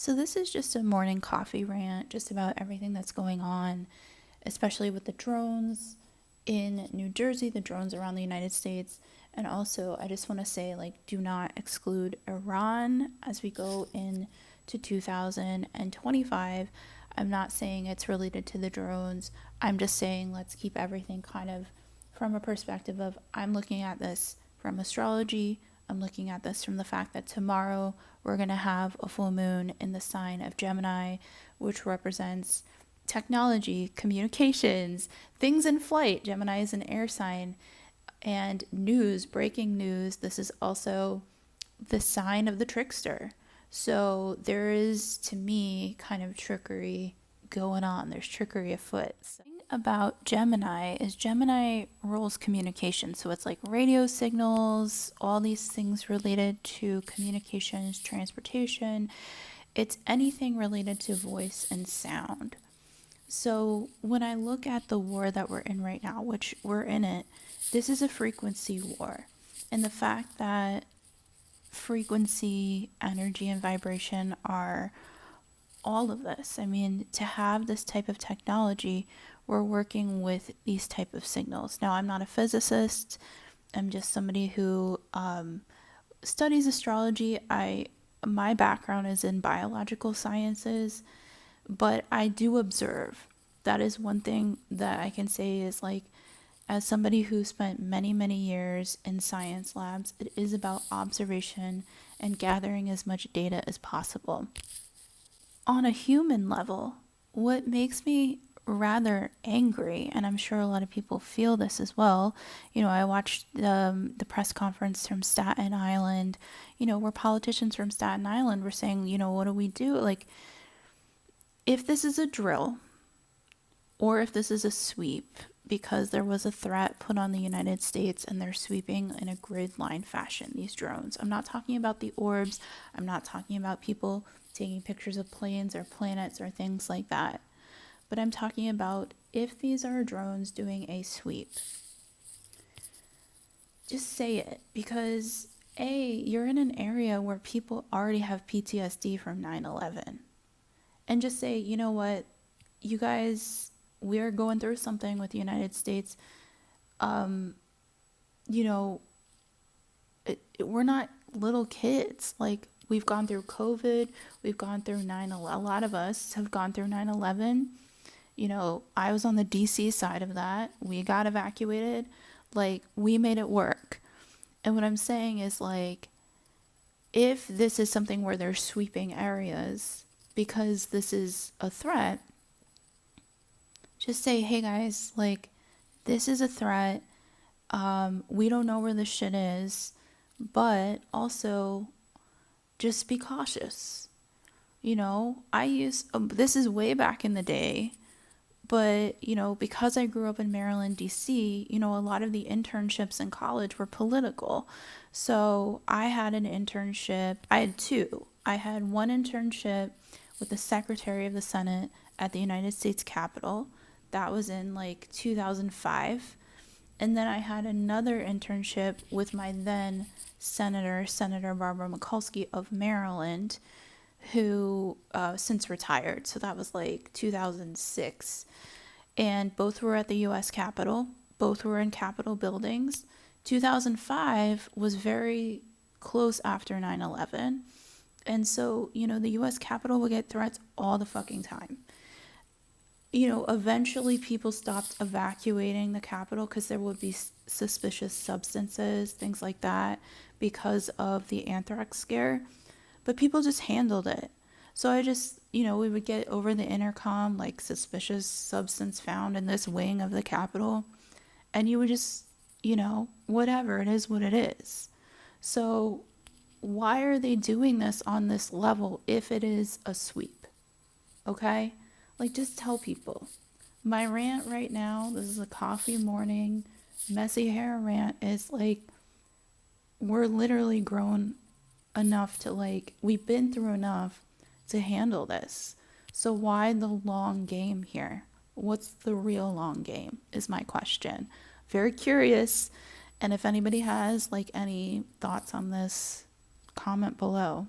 So this is just a morning coffee rant, just about everything that's going on, especially with the drones in New Jersey, the drones around the United States. And also, I just want to say, do not exclude Iran as we go into 2025. I'm not saying it's related to the drones. I'm just saying let's keep everything kind of from a perspective of I'm looking at this from astrology. I'm looking at this from the fact that tomorrow we're going to have a full moon in the sign of Gemini, which represents technology, communications, things in flight. Gemini is an air sign. And news, breaking news. This is also the sign of the trickster. So there is, to me, kind of trickery going on. There's trickery afoot. So the thing about Gemini is Gemini rules communication. So it's like radio signals, all these things related to communications, transportation. It's anything related to voice and sound. So when I look at the war that we're in right now, which we're in it, this is a frequency war. And the fact that frequency, energy, and vibration are all of this. I mean, to have this type of technology, we're working with these type of signals. Now, I'm not a physicist. I'm just somebody who studies astrology. My background is in biological sciences, but I do observe. That is one thing that I can say is as somebody who spent many, many years in science labs, it is about observation and gathering as much data as possible. On a human level, what makes me rather angry, and I'm sure a lot of people feel this as well, I watched the press conference from Staten Island, where politicians from Staten Island were saying, what do we do? If this is a drill, or if this is a sweep, because there was a threat put on the United States and they're sweeping in a grid line fashion, these drones. I'm not talking about the orbs. I'm not talking about people taking pictures of planes or planets or things like that. But I'm talking about if these are drones doing a sweep. Just say it, because you're in an area where people already have PTSD from 9/11. And just say, you know what, you guys, we're going through something with the United States. We're not little kids. We've gone through COVID. We've gone through 9/11. A lot of us have gone through 9/11. I was on the DC side of that. We got evacuated. We made it work. And what I'm saying is, if this is something where they're sweeping areas because this is a threat, just say, hey guys, this is a threat. We don't know where this shit is, but also just be cautious. This is way back in the day, but, because I grew up in Maryland, DC, a lot of the internships in college were political. So I had an internship. I had two. I had one internship with the Secretary of the Senate at the United States Capitol. That was in 2005. And then I had another internship with my then Senator Barbara Mikulski of Maryland, who since retired. So that was 2006. And both were at the U.S. Capitol. Both were in Capitol buildings. 2005 was very close after 9/11. And so, the U.S. Capitol would get threats all the fucking time. Eventually people stopped evacuating the Capitol because there would be suspicious substances, things like that, because of the anthrax scare. But people just handled it. So we would get over the intercom, suspicious substance found in this wing of the Capitol. And you would just, whatever, it is what it is. So why are they doing this on this level if it is a sweep? Okay? Just tell people. My rant right now, this is a coffee morning, messy hair rant, is we're literally grown enough to we've been through enough to handle this. So why the long game here? What's the real long game is my question. Very curious. And if anybody has any thoughts on this, comment below.